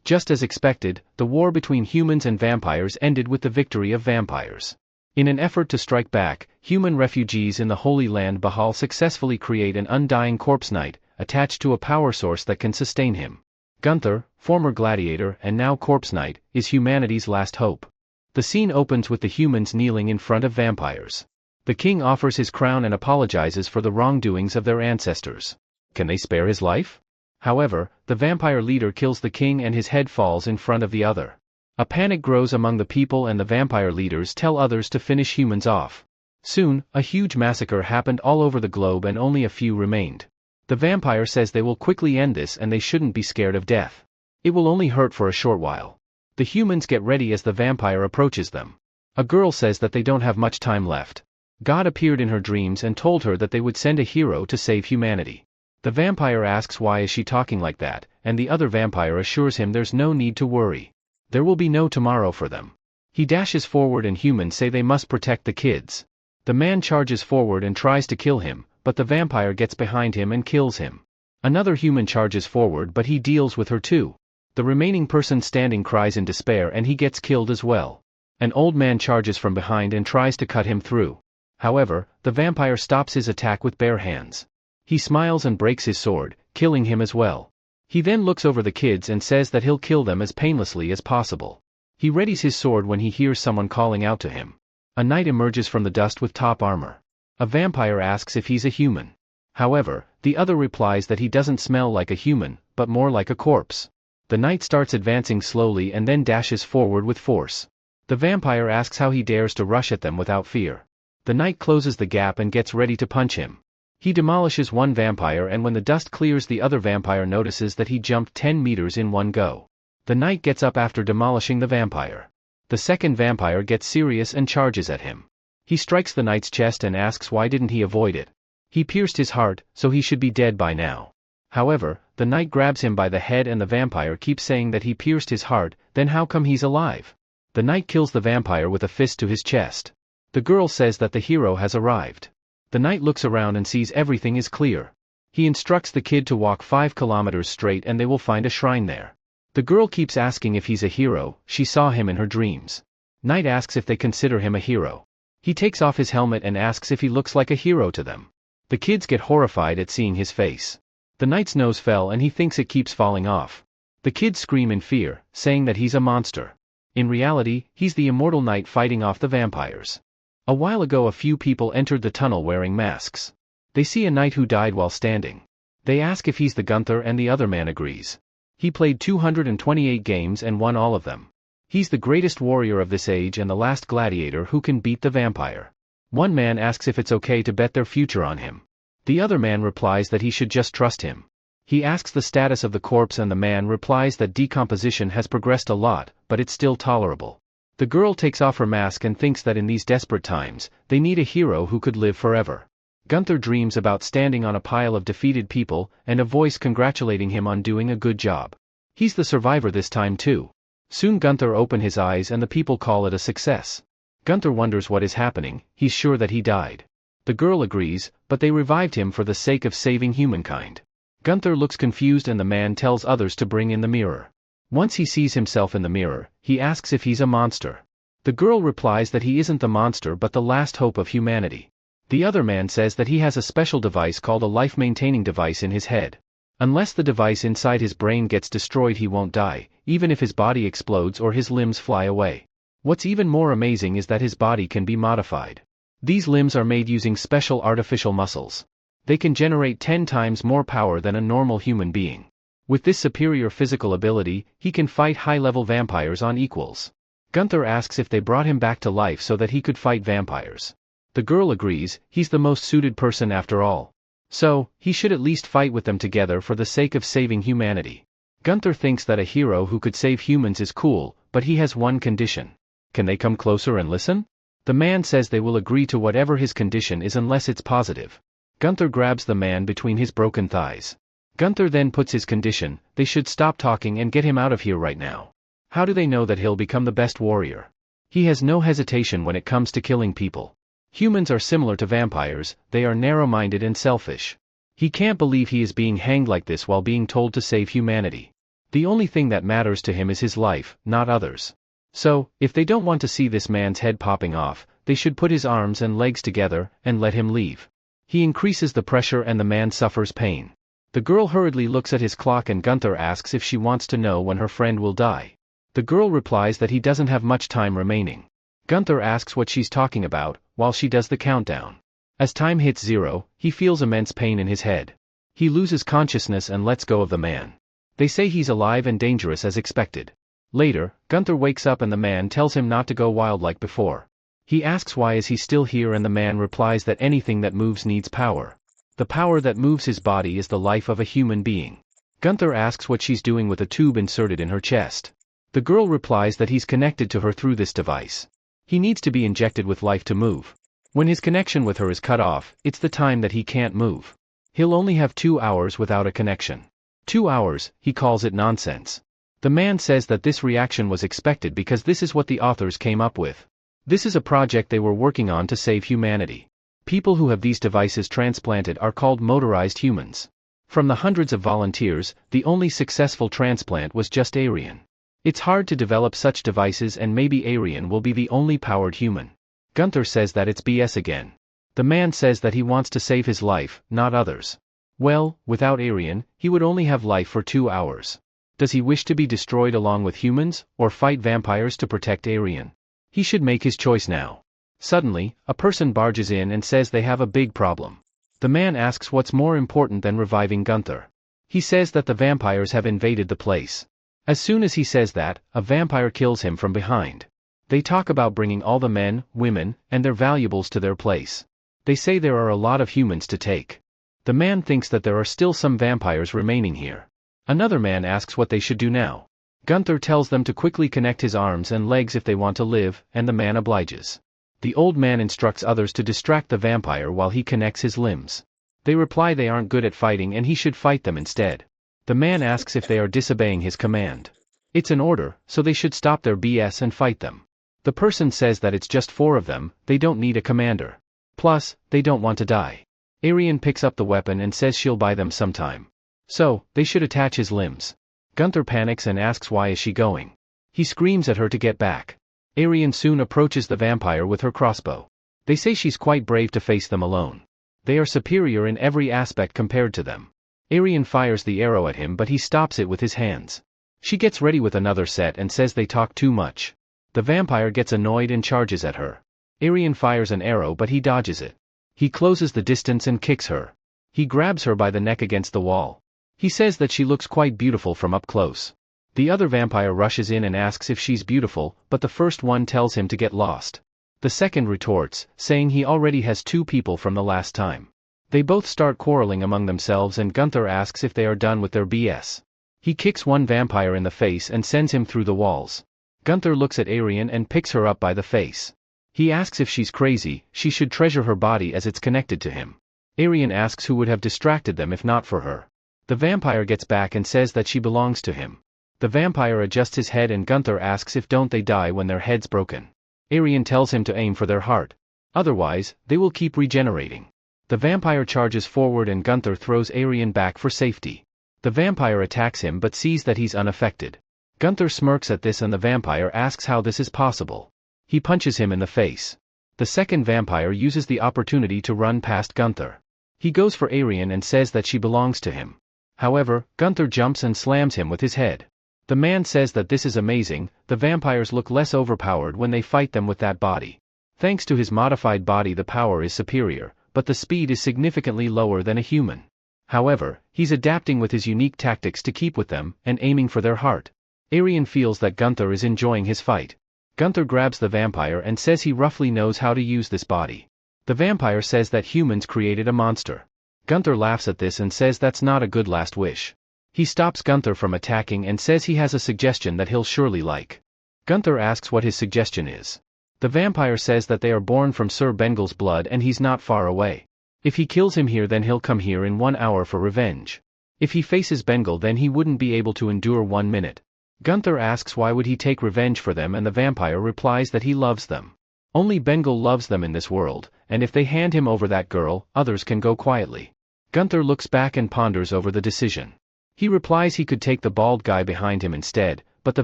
Just as expected, the war between humans and vampires ended with the victory of vampires. In an effort to strike back, human refugees in the Holy Land Bahal successfully create an undying corpse knight, attached to a power source that can sustain him. Gunther, former gladiator and now corpse knight, is humanity's last hope. The scene opens with the humans kneeling in front of vampires. The king offers his crown and apologizes for the wrongdoings of their ancestors. Can they spare his life? However, the vampire leader kills the king and his head falls in front of the other. A panic grows among the people and the vampire leaders tell others to finish humans off. Soon, a huge massacre happened all over the globe and only a few remained. The vampire says they will quickly end this and they shouldn't be scared of death. It will only hurt for a short while. The humans get ready as the vampire approaches them. A girl says that they don't have much time left. God appeared in her dreams and told her that they would send a hero to save humanity. The vampire asks why is she talking like that, and the other vampire assures him there's no need to worry. There will be no tomorrow for them. He dashes forward and humans say they must protect the kids. The man charges forward and tries to kill him, but the vampire gets behind him and kills him. Another human charges forward but he deals with her too. The remaining person standing cries in despair and he gets killed as well. An old man charges from behind and tries to cut him through. However, the vampire stops his attack with bare hands. He smiles and breaks his sword, killing him as well. He then looks over the kids and says that he'll kill them as painlessly as possible. He readies his sword when he hears someone calling out to him. A knight emerges from the dust with top armor. A vampire asks if he's a human. However, the other replies that he doesn't smell like a human, but more like a corpse. The knight starts advancing slowly and then dashes forward with force. The vampire asks how he dares to rush at them without fear. The knight closes the gap and gets ready to punch him. He demolishes one vampire and when the dust clears the other vampire notices that he jumped 10 meters in one go. The knight gets up after demolishing the vampire. The second vampire gets serious and charges at him. He strikes the knight's chest and asks why didn't he avoid it. He pierced his heart, so he should be dead by now. However, the knight grabs him by the head and the vampire keeps saying that he pierced his heart, then how come he's alive? The knight kills the vampire with a fist to his chest. The girl says that the hero has arrived. The knight looks around and sees everything is clear. He instructs the kid to walk 5 kilometers straight and they will find a shrine there. The girl keeps asking if he's a hero, she saw him in her dreams. Knight asks if they consider him a hero. He takes off his helmet and asks if he looks like a hero to them. The kids get horrified at seeing his face. The knight's nose fell and he thinks it keeps falling off. The kids scream in fear, saying that he's a monster. In reality, he's the immortal knight fighting off the vampires. A while ago a few people entered the tunnel wearing masks. They see a knight who died while standing. They ask if he's the Gunther and the other man agrees. He played 228 games and won all of them. He's the greatest warrior of this age and the last gladiator who can beat the vampire. One man asks if it's okay to bet their future on him. The other man replies that he should just trust him. He asks the status of the corpse and the man replies that decomposition has progressed a lot, but it's still tolerable. The girl takes off her mask and thinks that in these desperate times, they need a hero who could live forever. Gunther dreams about standing on a pile of defeated people, and a voice congratulating him on doing a good job. He's the survivor this time too. Soon Gunther opens his eyes and the people call it a success. Gunther wonders what is happening, he's sure that he died. The girl agrees, but they revived him for the sake of saving humankind. Gunther looks confused and the man tells others to bring in the mirror. Once he sees himself in the mirror, he asks if he's a monster. The girl replies that he isn't the monster but the last hope of humanity. The other man says that he has a special device called a life-maintaining device in his head. Unless the device inside his brain gets destroyed he won't die, even if his body explodes or his limbs fly away. What's even more amazing is that his body can be modified. These limbs are made using special artificial muscles. They can generate 10 times more power than a normal human being. With this superior physical ability, he can fight high-level vampires on equals. Gunther asks if they brought him back to life so that he could fight vampires. The girl agrees, he's the most suited person after all. So, he should at least fight with them together for the sake of saving humanity. Gunther thinks that a hero who could save humans is cool, but he has one condition. Can they come closer and listen? The man says they will agree to whatever his condition is unless it's positive. Gunther grabs the man between his broken thighs. Gunther then puts his condition, they should stop talking and get him out of here right now. How do they know that he'll become the best warrior? He has no hesitation when it comes to killing people. Humans are similar to vampires, they are narrow-minded and selfish. He can't believe he is being hanged like this while being told to save humanity. The only thing that matters to him is his life, not others. So, if they don't want to see this man's head popping off, they should put his arms and legs together, and let him leave. He increases the pressure and the man suffers pain. The girl hurriedly looks at his clock and Gunther asks if she wants to know when her friend will die. The girl replies that he doesn't have much time remaining. Gunther asks what she's talking about, while she does the countdown. As time hits 0, he feels immense pain in his head. He loses consciousness and lets go of the man. They say he's alive and dangerous as expected. Later, Gunther wakes up and the man tells him not to go wild like before. He asks why is he still here and the man replies that anything that moves needs power. The power that moves his body is the life of a human being. Gunther asks what she's doing with a tube inserted in her chest. The girl replies that he's connected to her through this device. He needs to be injected with life to move. When his connection with her is cut off, it's the time that he can't move. He'll only have 2 hours without a connection. 2 hours, he calls it nonsense. The man says that this reaction was expected because this is what the authors came up with. This is a project they were working on to save humanity. People who have these devices transplanted are called motorized humans. From the hundreds of volunteers, the only successful transplant was just Aryan. It's hard to develop such devices and maybe Aryan will be the only powered human. Gunther says that it's BS again. The man says that he wants to save his life, not others. Well, without Aryan, he would only have life for 2 hours. Does he wish to be destroyed along with humans, or fight vampires to protect Aryan? He should make his choice now. Suddenly, a person barges in and says they have a big problem. The man asks what's more important than reviving Gunther. He says that the vampires have invaded the place. As soon as he says that, a vampire kills him from behind. They talk about bringing all the men, women, and their valuables to their place. They say there are a lot of humans to take. The man thinks that there are still some vampires remaining here. Another man asks what they should do now. Gunther tells them to quickly connect his arms and legs if they want to live, and the man obliges. The old man instructs others to distract the vampire while he connects his limbs. They reply they aren't good at fighting and he should fight them instead. The man asks if they are disobeying his command. It's an order, so they should stop their BS and fight them. The person says that it's just 4 of them, they don't need a commander. Plus, they don't want to die. Aryan picks up the weapon and says she'll buy them some time. So, they should attach his limbs. Gunther panics and asks why is she going. He screams at her to get back. Aryan soon approaches the vampire with her crossbow. They say she's quite brave to face them alone. They are superior in every aspect compared to them. Aryan fires the arrow at him but he stops it with his hands. She gets ready with another set and says they talk too much. The vampire gets annoyed and charges at her. Aryan fires an arrow but he dodges it. He closes the distance and kicks her. He grabs her by the neck against the wall. He says that she looks quite beautiful from up close. The other vampire rushes in and asks if she's beautiful, but the first one tells him to get lost. The second retorts, saying he already has 2 people from the last time. They both start quarreling among themselves and Gunther asks if they are done with their BS. He kicks one vampire in the face and sends him through the walls. Gunther looks at Aryan and picks her up by the face. He asks if she's crazy, she should treasure her body as it's connected to him. Aryan asks who would have distracted them if not for her. The vampire gets back and says that she belongs to him. The vampire adjusts his head and Gunther asks if don't they die when their head's broken. Aryan tells him to aim for their heart. Otherwise, they will keep regenerating. The vampire charges forward and Gunther throws Aryan back for safety. The vampire attacks him but sees that he's unaffected. Gunther smirks at this and the vampire asks how this is possible. He punches him in the face. The second vampire uses the opportunity to run past Gunther. He goes for Aryan and says that she belongs to him. However, Gunther jumps and slams him with his head. The man says that this is amazing, the vampires look less overpowered when they fight them with that body. Thanks to his modified body the power is superior, but the speed is significantly lower than a human. However, he's adapting with his unique tactics to keep with them, and aiming for their heart. Aryan feels that Gunther is enjoying his fight. Gunther grabs the vampire and says he roughly knows how to use this body. The vampire says that humans created a monster. Gunther laughs at this and says that's not a good last wish. He stops Gunther from attacking and says he has a suggestion that he'll surely like. Gunther asks what his suggestion is. The vampire says that they are born from Sir Bengal's blood and he's not far away. If he kills him here then he'll come here in 1 hour for revenge. If he faces Bengal then he wouldn't be able to endure 1 minute. Gunther asks why would he take revenge for them and the vampire replies that he loves them. Only Bengal loves them in this world, and if they hand him over that girl, others can go quietly. Gunther looks back and ponders over the decision. He replies he could take the bald guy behind him instead, but the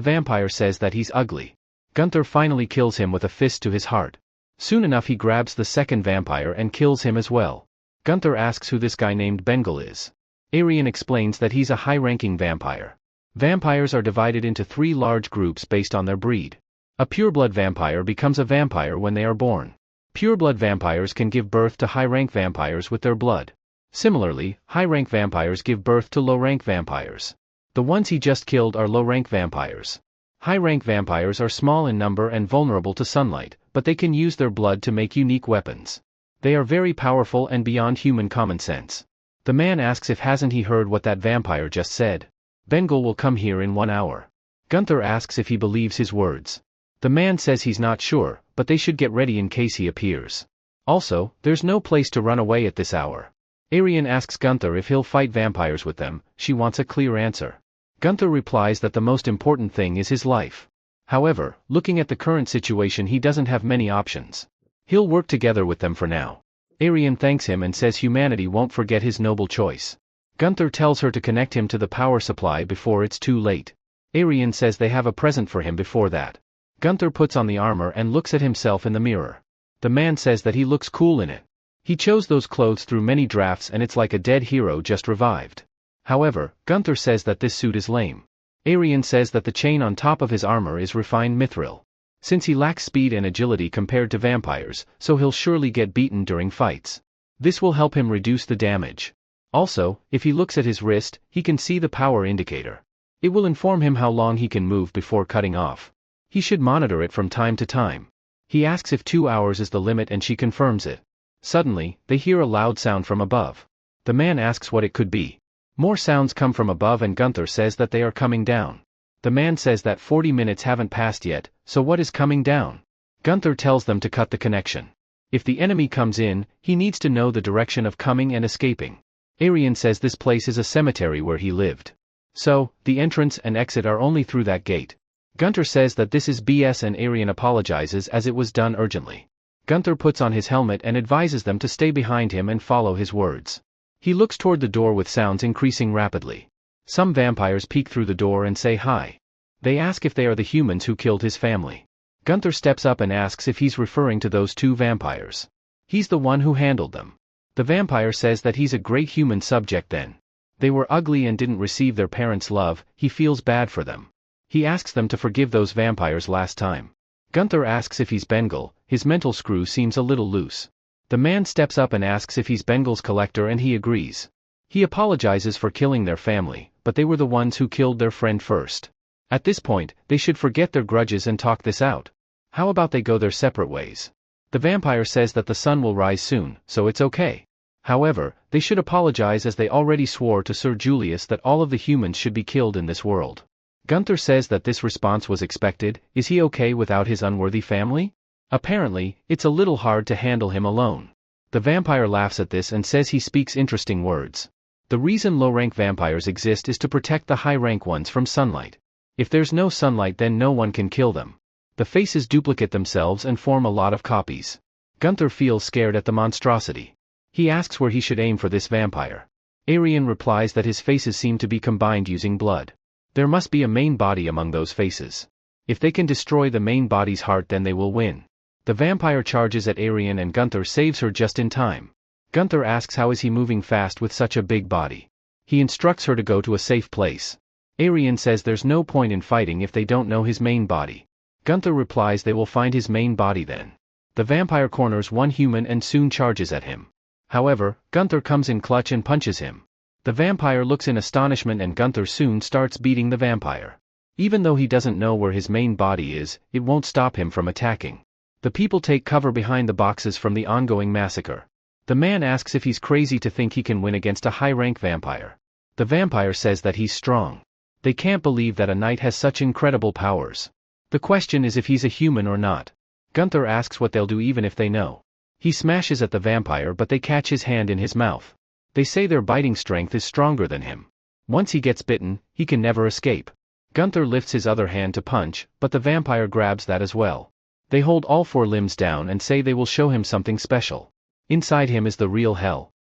vampire says that he's ugly. Gunther finally kills him with a fist to his heart. Soon enough he grabs the second vampire and kills him as well. Gunther asks who this guy named Bengal is. Aryan explains that he's a high-ranking vampire. Vampires are divided into 3 large groups based on their breed. A pureblood vampire becomes a vampire when they are born. Pureblood vampires can give birth to high-rank vampires with their blood. Similarly, high-rank vampires give birth to low-rank vampires. The ones he just killed are low-rank vampires. High-rank vampires are small in number and vulnerable to sunlight, but they can use their blood to make unique weapons. They are very powerful and beyond human common sense. The man asks if hasn't he heard what that vampire just said. Bengal will come here in 1 hour. Gunther asks if he believes his words. The man says he's not sure, but they should get ready in case he appears. Also, there's no place to run away at this hour. Aryan asks Gunther if he'll fight vampires with them. She wants a clear answer. Gunther replies that the most important thing is his life. However, looking at the current situation he doesn't have many options. He'll work together with them for now. Aryan thanks him and says humanity won't forget his noble choice. Gunther tells her to connect him to the power supply before it's too late. Aryan says they have a present for him before that. Gunther puts on the armor and looks at himself in the mirror. The man says that he looks cool in it. He chose those clothes through many drafts and it's like a dead hero just revived. However, Gunther says that this suit is lame. Aryan says that the chain on top of his armor is refined mithril. Since he lacks speed and agility compared to vampires, so he'll surely get beaten during fights. This will help him reduce the damage. Also, if he looks at his wrist, he can see the power indicator. It will inform him how long he can move before cutting off. He should monitor it from time to time. He asks if 2 hours is the limit and she confirms it. Suddenly, they hear a loud sound from above. The man asks what it could be. More sounds come from above and Gunther says that they are coming down. The man says that 40 minutes haven't passed yet, so what is coming down? Gunther tells them to cut the connection. If the enemy comes in, he needs to know the direction of coming and escaping. Aryan says this place is a cemetery where he lived. So, the entrance and exit are only through that gate. Gunther says that this is BS and Aryan apologizes as it was done urgently. Gunther puts on his helmet and advises them to stay behind him and follow his words. He looks toward the door with sounds increasing rapidly. Some vampires peek through the door and say hi. They ask if they are the humans who killed his family. Gunther steps up and asks if he's referring to those 2 vampires. He's the one who handled them. The vampire says that he's a great human subject then. They were ugly and didn't receive their parents' love, he feels bad for them. He asks them to forgive those vampires last time. Gunther asks if he's Bengal, his mental screw seems a little loose. The man steps up and asks if he's Bengal's collector and he agrees. He apologizes for killing their family, but they were the ones who killed their friend first. At this point, they should forget their grudges and talk this out. How about they go their separate ways? The vampire says that the sun will rise soon, so it's okay. However, they should apologize as they already swore to Sir Julius that all of the humans should be killed in this world. Gunther says that this response was expected. Is he okay without his unworthy family? Apparently, it's a little hard to handle him alone. The vampire laughs at this and says he speaks interesting words. The reason low-rank vampires exist is to protect the high-rank ones from sunlight. If there's no sunlight then no one can kill them. The faces duplicate themselves and form a lot of copies. Gunther feels scared at the monstrosity. He asks where he should aim for this vampire. Aryan replies that his faces seem to be combined using blood. There must be a main body among those faces. If they can destroy the main body's heart then they will win. The vampire charges at Aryan and Gunther saves her just in time. Gunther asks how is he moving fast with such a big body. He instructs her to go to a safe place. Aryan says there's no point in fighting if they don't know his main body. Gunther replies they will find his main body then. The vampire corners one human and soon charges at him. However, Gunther comes in clutch and punches him. The vampire looks in astonishment and Gunther soon starts beating the vampire. Even though he doesn't know where his main body is, it won't stop him from attacking. The people take cover behind the boxes from the ongoing massacre. The man asks if he's crazy to think he can win against a high-rank vampire. The vampire says that he's strong. They can't believe that a knight has such incredible powers. The question is if he's a human or not. Gunther asks what they'll do even if they know. He smashes at the vampire but they catch his hand in his mouth. They say their biting strength is stronger than him. Once he gets bitten, he can never escape. Gunther lifts his other hand to punch, but the vampire grabs that as well. They hold all 4 limbs down and say they will show him something special. Inside him is the real hell.